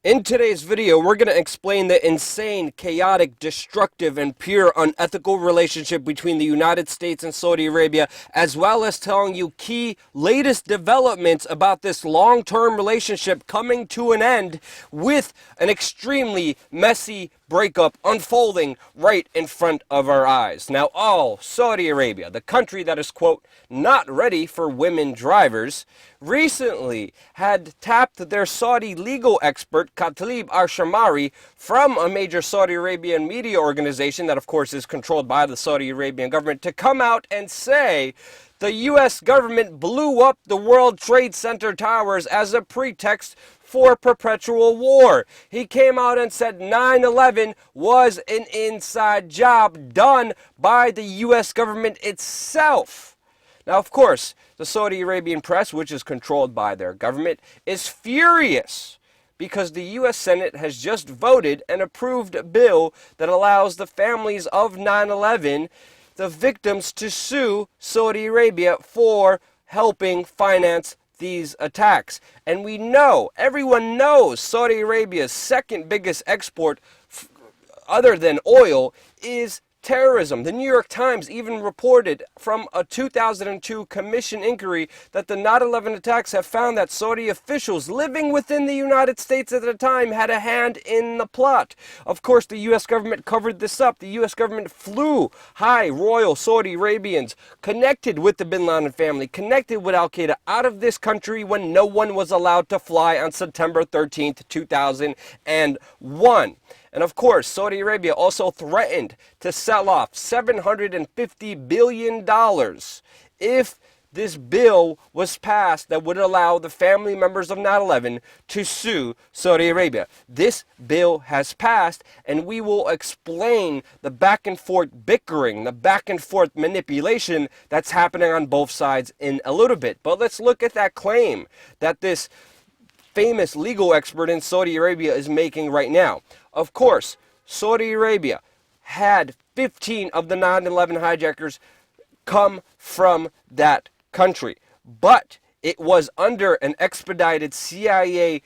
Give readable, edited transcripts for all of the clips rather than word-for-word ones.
In today's video, we're going to explain the insane, chaotic, destructive, and pure unethical relationship between the United States and Saudi Arabia, as well as telling you key latest developments about this long-term relationship coming to an end with an extremely messy breakup unfolding right in front of our eyes. Now, Saudi Arabia, the country that is, quote, not ready for women drivers, recently had tapped their Saudi legal expert, Khatib al-Shamari, from a major Saudi Arabian media organization that, of course, is controlled by the Saudi Arabian government, to come out and say the U.S. government blew up the World Trade Center towers as a pretext for perpetual war. He came out and said 9/11 was an inside job done by the U.S. government itself. Now, of course, the Saudi Arabian press, which is controlled by their government, is furious because the U.S. Senate has just voted and approved a bill that allows the families of 9/11, the victims, to sue Saudi Arabia for helping finance these attacks. And we know, everyone knows, Saudi Arabia's second biggest export, other than oil, is terrorism. The New York Times even reported from a 2002 commission inquiry that the 9/11 attacks have found that Saudi officials living within the United States at the time had a hand in the plot. Of course, the U.S. government covered this up. The U.S. government flew high royal Saudi Arabians connected with the bin Laden family, connected with Al-Qaeda, out of this country when no one was allowed to fly on September 13th, 2001. And of course, Saudi Arabia also threatened to sell off $750 billion if this bill was passed that would allow the family members of 9/11 to sue Saudi Arabia. This bill has passed, and we will explain the back and forth bickering, the back and forth manipulation that's happening on both sides in a little bit. But let's look at that claim that this famous legal expert in Saudi Arabia is making right now. Of course, Saudi Arabia had 15 of the 9/11 hijackers come from that country, but it was under an expedited CIA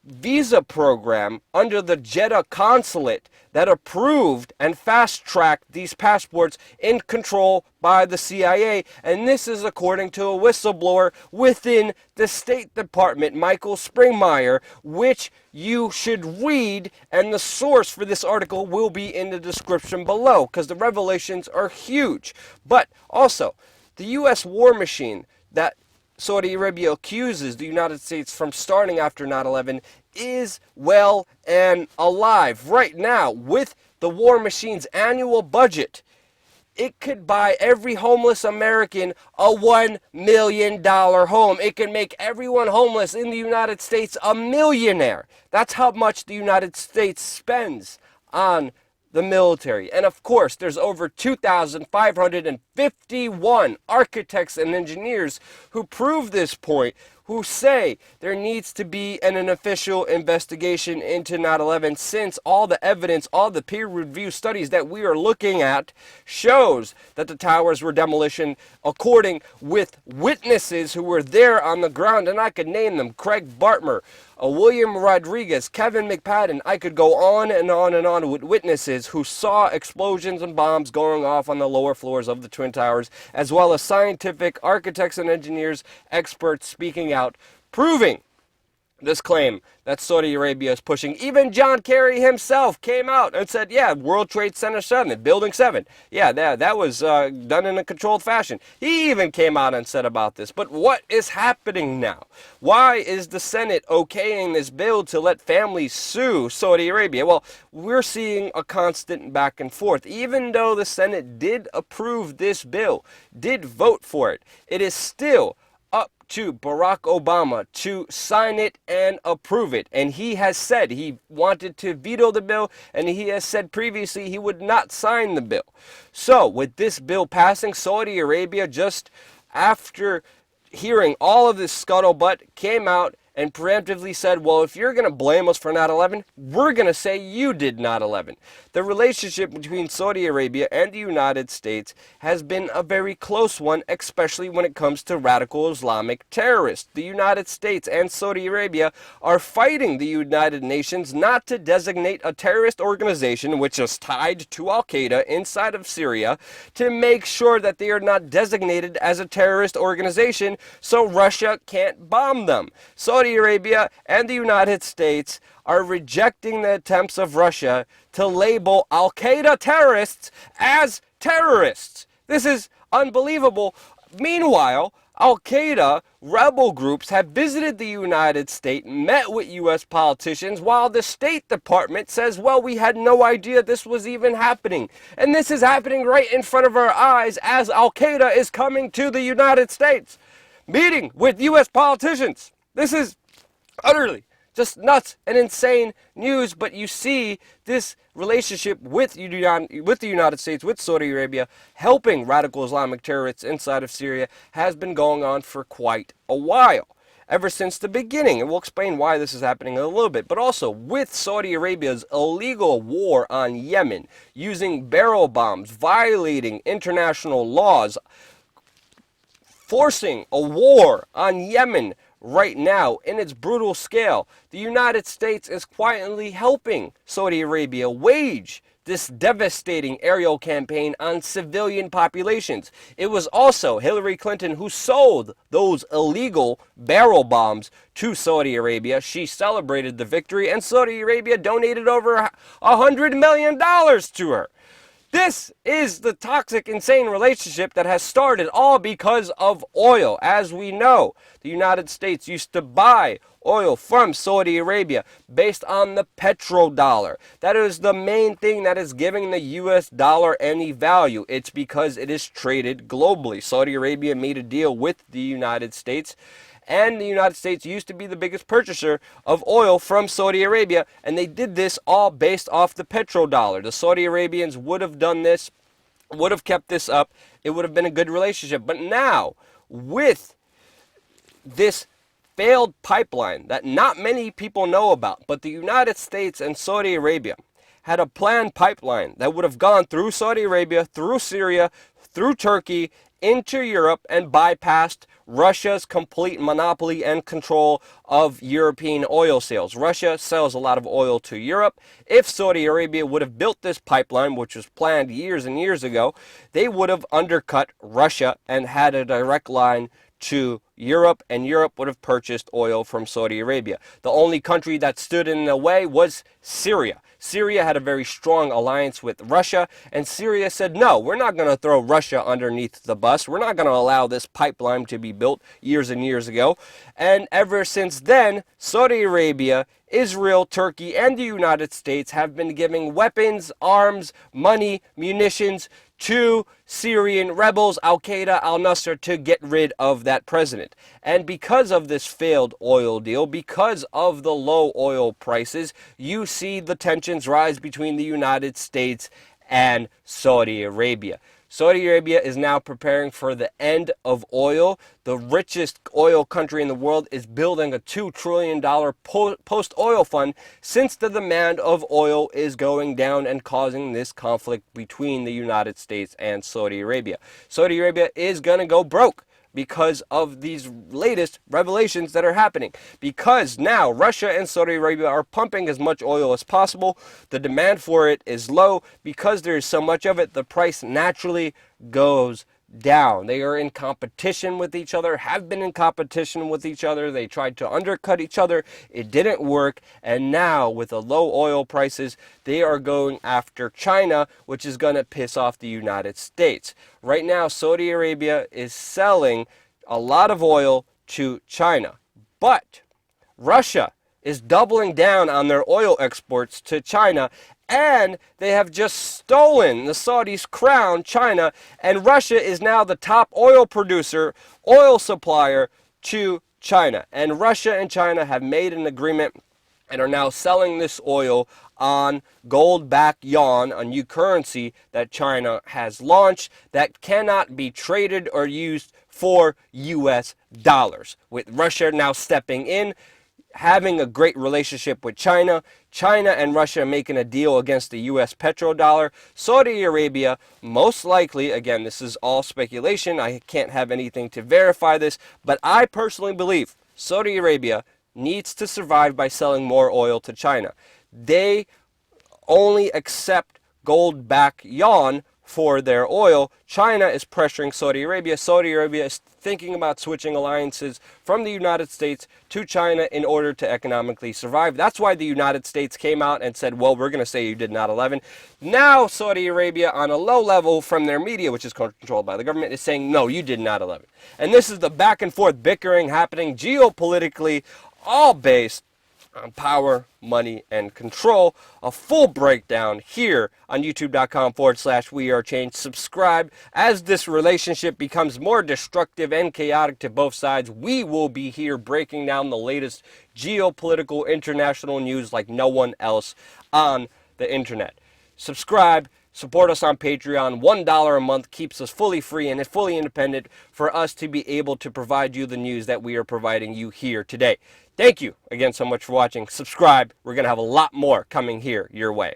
visa program under the Jeddah consulate that approved and fast-tracked these passports in control by the CIA. And this is according to a whistleblower within the State Department, Michael Springmeier, which you should read, and the source for this article will be in the description below because the revelations are huge. But also, the U.S. war machine that Saudi Arabia accuses the United States from starting after 9/11 is well and alive. Right now, with the war machine's annual budget, it could buy every homeless American a $1 million home. It can make everyone homeless in the United States a millionaire. That's how much the United States spends on the military. And of course, there's over 2,551 architects and engineers who prove this point, who say there needs to be an official investigation into 9/11, since all the evidence, all the peer-reviewed studies that we are looking at shows that the towers were demolition according with witnesses who were there on the ground. And I could name them: Craig Bartmer, William Rodriguez, Kevin McPadden. I could go on and on and on with witnesses who saw explosions and bombs going off on the lower floors of the Twin Towers, as well as scientific architects and engineers, experts speaking out, proving this claim that Saudi Arabia is pushing. Even John Kerry himself came out and said, yeah, World Trade Center 7, Building 7, yeah, that was done in a controlled fashion. He even came out and said about this. But what is happening now? Why is the Senate okaying this bill to let families sue Saudi Arabia? Well, we're seeing a constant back and forth. Even though the Senate did approve this bill, did vote for it, it is still up to Barack Obama to sign it and approve it. And he has said he wanted to veto the bill, and he has said previously he would not sign the bill. So with this bill passing, Saudi Arabia, just after hearing all of this scuttlebutt, came out and preemptively said, well, if you're going to blame us for 9/11, we're going to say you did 9/11. The relationship between Saudi Arabia and the United States has been a very close one, especially when it comes to radical Islamic terrorists. The United States and Saudi Arabia are fighting the United Nations not to designate a terrorist organization which is tied to Al-Qaeda inside of Syria, to make sure that they are not designated as a terrorist organization so Russia can't bomb them. Saudi Arabia and the United States are rejecting the attempts of Russia to label Al-Qaeda terrorists as terrorists. This is unbelievable. Meanwhile, Al-Qaeda rebel groups have visited the United States, met with U.S. politicians, while the State Department says, well, we had no idea this was even happening. And this is happening right in front of our eyes as Al-Qaeda is coming to the United States, meeting with U.S. politicians. This is utterly just nuts and insane news, but you see this relationship with the United States, with Saudi Arabia, helping radical Islamic terrorists inside of Syria has been going on for quite a while, ever since the beginning. And we'll explain why this is happening in a little bit. But also, with Saudi Arabia's illegal war on Yemen, using barrel bombs, violating international laws, forcing a war on Yemen right now in its brutal scale, the United States is quietly helping Saudi Arabia wage this devastating aerial campaign on civilian populations. It was also Hillary Clinton who sold those illegal barrel bombs to Saudi Arabia. She celebrated the victory, and Saudi Arabia donated over $100 million to her. This is the toxic, insane relationship that has started all because of oil. As we know, the United States used to buy oil from Saudi Arabia based on the petrodollar. That is the main thing that is giving the US dollar any value. It's because it is traded globally. Saudi Arabia made a deal with the United States, and the United States used to be the biggest purchaser of oil from Saudi Arabia, and they did this all based off the petrodollar. The Saudi Arabians would have done this, would have kept this up. It would have been a good relationship. But now, with this failed pipeline that not many people know about, but the United States and Saudi Arabia had a planned pipeline that would have gone through Saudi Arabia, through Syria, through Turkey, into Europe, and bypassed Russia's complete monopoly and control of European oil sales. Russia sells a lot of oil to Europe. If Saudi Arabia would have built this pipeline, which was planned years and years ago, they would have undercut Russia and had a direct line to Europe, and Europe would have purchased oil from Saudi Arabia. The only country that stood in the way was Syria. Syria had a very strong alliance with Russia, and Syria said, no, we're not going to throw Russia underneath the bus. We're not going to allow this pipeline to be built years and years ago. And ever since then, Saudi Arabia, Israel, Turkey, and the United States have been giving weapons, arms, money, munitions to Syrian rebels, Al-Qaeda, al-Nusra, to get rid of that president. And because of this failed oil deal, because of the low oil prices, you see the tensions rise between the United States and Saudi Arabia. Saudi Arabia is now preparing for the end of oil. The richest oil country in the world is building a $2 trillion post-oil fund, since the demand of oil is going down and causing this conflict between the United States and Saudi Arabia. Saudi Arabia is going to go broke because of these latest revelations that are happening. Because now Russia and Saudi Arabia are pumping as much oil as possible. The demand for it is low. Because there is so much of it, the price naturally goes down. They are in competition with each other, have been in competition with each other. They tried to undercut each other. It didn't work. And now, with the low oil prices, they are going after China, which is going to piss off the United States. Right now, Saudi Arabia is selling a lot of oil to China. But Russia is doubling down on their oil exports to China, and they have just stolen the Saudis' crown, China, and Russia is now the top oil producer, oil supplier to China. And Russia and China have made an agreement and are now selling this oil on gold-backed yuan, a new currency that China has launched that cannot be traded or used for U.S. dollars. With Russia now stepping in, having a great relationship with China. China and Russia are making a deal against the US petrodollar. Saudi Arabia, most likely, again, this is all speculation, I can't have anything to verify this, but I personally believe Saudi Arabia needs to survive by selling more oil to China. They only accept gold-backed yuan for their oil. China is pressuring Saudi Arabia. Saudi Arabia is thinking about switching alliances from the United States to China in order to economically survive. That's why the United States came out and said, well, we're going to say you did 9/11. Now Saudi Arabia, on a low level from their media, which is controlled by the government, is saying, no, you did 9/11. And this is the back and forth bickering happening geopolitically, all based on power, money, and control. A full breakdown here on youtube.com/wearechange. Subscribe. As this relationship becomes more destructive and chaotic to both sides, we will be here breaking down the latest geopolitical international news like no one else on the internet. Subscribe. Support us on Patreon. $1 a month keeps us fully free and fully independent for us to be able to provide you the news that we are providing you here today. Thank you again so much for watching. Subscribe. We're going to have a lot more coming here your way.